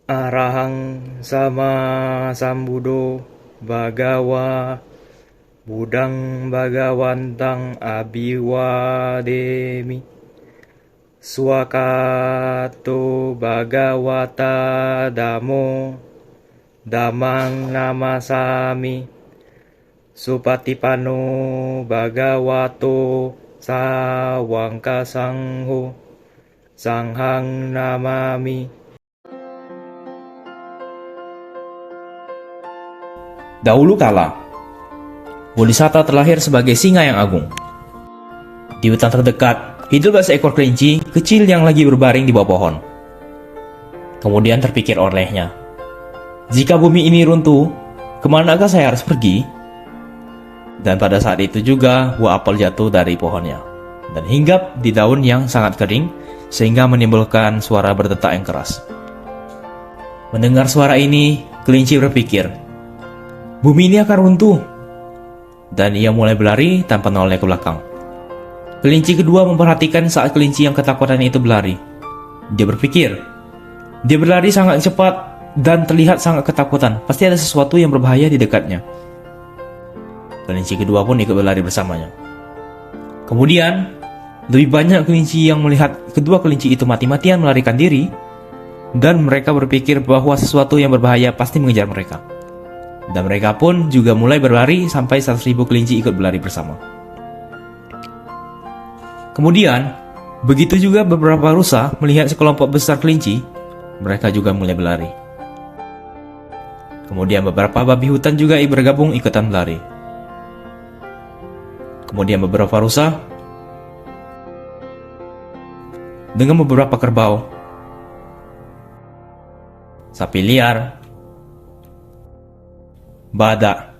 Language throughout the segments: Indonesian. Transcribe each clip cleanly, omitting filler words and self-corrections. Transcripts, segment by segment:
Arahang sama sambudo bagawa budang bagawantang abiwademi swakato bagawata damo damang namasami supatipano bagawato sawangkasangho sanghang namami. Dahulu kala, Bodhisatta terlahir sebagai singa yang agung. Di hutan terdekat, hiduplah seekor kelinci kecil yang lagi berbaring di bawah pohon. Kemudian terpikir olehnya, jika bumi ini runtuh, kemanakah saya harus pergi? Dan pada saat itu juga buah apel jatuh dari pohonnya dan hinggap di daun yang sangat kering sehingga menimbulkan suara berdetak yang keras. Mendengar suara ini, kelinci berpikir, bumi ini akan runtuh. Dan ia mulai berlari tanpa menoleh ke belakang. Kelinci kedua memperhatikan saat kelinci yang ketakutan itu berlari. Dia berpikir, dia berlari sangat cepat dan terlihat sangat ketakutan. Pasti ada sesuatu yang berbahaya di dekatnya. Kelinci kedua pun ikut berlari bersamanya. Kemudian, lebih banyak kelinci yang melihat kedua kelinci itu mati-matian melarikan diri, dan mereka berpikir bahwa sesuatu yang berbahaya pasti mengejar mereka. Dan mereka pun juga mulai berlari sampai 100.000 kelinci ikut berlari bersama. Kemudian, begitu juga beberapa rusa melihat sekelompok besar kelinci, mereka juga mulai berlari. Kemudian beberapa babi hutan juga bergabung ikutan berlari. Kemudian beberapa rusa dengan beberapa kerbau, sapi liar, badak,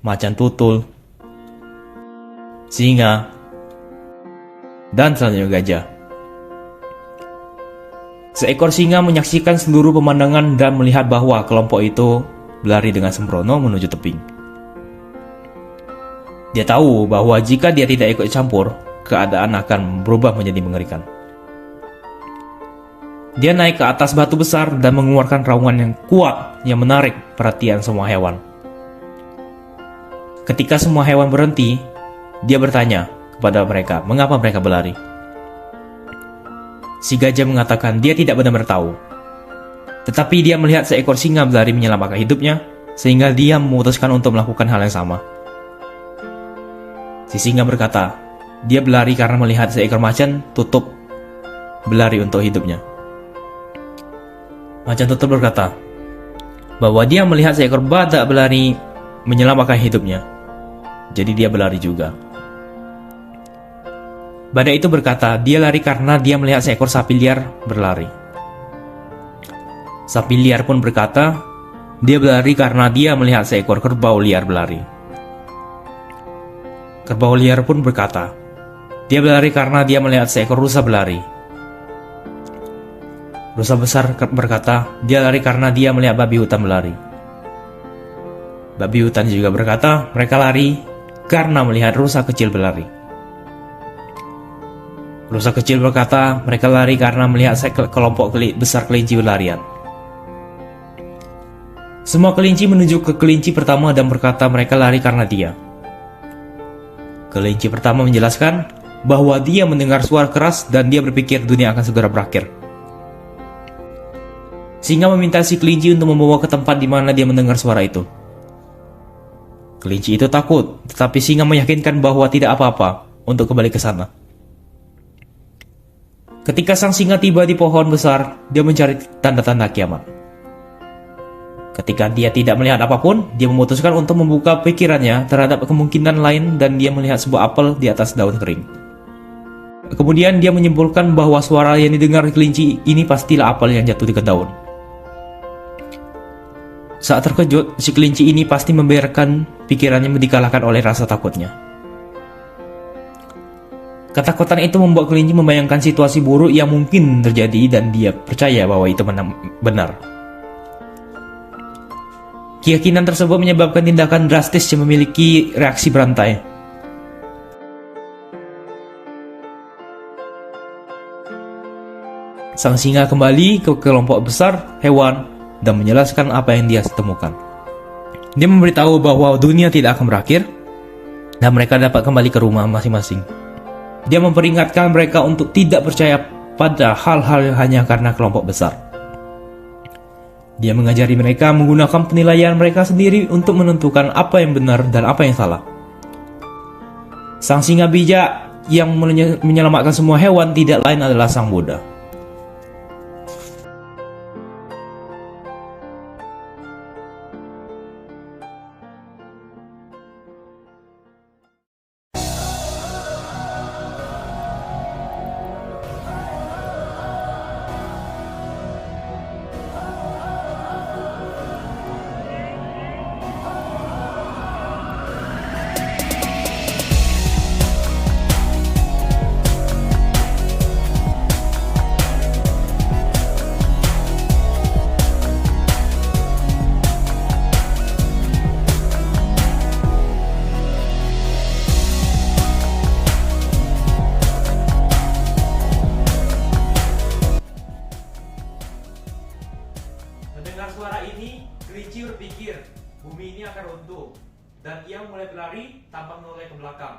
macan tutul, singa, dan selanjutnya gajah. Seekor singa menyaksikan seluruh pemandangan dan melihat bahwa kelompok itu berlari dengan sembrono menuju tebing. Dia tahu bahwa jika dia tidak ikut campur, keadaan akan berubah menjadi mengerikan. Dia naik ke atas batu besar dan mengeluarkan raungan yang kuat yang menarik perhatian semua hewan. Ketika semua hewan berhenti, dia bertanya kepada mereka mengapa mereka berlari. Si gajah mengatakan dia tidak benar-benar tahu. Tetapi dia melihat seekor singa berlari menyelamatkan hidupnya, sehingga dia memutuskan untuk melakukan hal yang sama. Si singa berkata, dia berlari karena melihat seekor macan tutul berlari untuk hidupnya. Macan tutul berkata bahwa dia melihat seekor badak berlari menyelamatkan hidupnya. Jadi dia berlari juga. Badak itu berkata dia lari karena dia melihat seekor sapi liar berlari. Sapi liar pun berkata dia berlari karena dia melihat seekor kerbau liar berlari. Kerbau liar pun berkata dia berlari karena dia melihat seekor rusa berlari. Rusa besar berkata, dia lari karena dia melihat babi hutan berlari. Babi hutan juga berkata, mereka lari karena melihat rusa kecil berlari. Rusa kecil berkata, mereka lari karena melihat kelompok besar kelinci berlarian. Semua kelinci menuju ke kelinci pertama dan berkata mereka lari karena dia. Kelinci pertama menjelaskan bahwa dia mendengar suara keras dan dia berpikir dunia akan segera berakhir. Singa meminta si kelinci untuk membawa ke tempat di mana dia mendengar suara itu. Kelinci itu takut, tetapi singa meyakinkan bahwa tidak apa-apa untuk kembali ke sana. Ketika sang singa tiba di pohon besar, dia mencari tanda-tanda kiamat. Ketika dia tidak melihat apapun, dia memutuskan untuk membuka pikirannya terhadap kemungkinan lain dan dia melihat sebuah apel di atas daun kering. Kemudian dia menyimpulkan bahwa suara yang didengar kelinci ini pastilah apel yang jatuh di daun. Saat terkejut, si kelinci ini pasti membiarkan pikirannya dikalahkan oleh rasa takutnya. Ketakutan itu membuat kelinci membayangkan situasi buruk yang mungkin terjadi dan dia percaya bahwa itu benar. Keyakinan tersebut menyebabkan tindakan drastis yang memiliki reaksi berantai. sang singa kembali ke kelompok besar hewan dan menjelaskan apa yang dia temukan. Dia memberitahu bahwa dunia tidak akan berakhir dan mereka dapat kembali ke rumah masing-masing. Dia memperingatkan mereka untuk tidak percaya pada hal-hal hanya karena kelompok besar. Dia mengajari mereka menggunakan penilaian mereka sendiri untuk menentukan apa yang benar dan apa yang salah. Sang singa bijak yang menyelamatkan semua hewan tidak lain adalah Sang Buddha. Mendengar suara ini, kelinci berpikir, bumi ini akan runtuh, dan ia mulai berlari tanpa menoleh ke belakang.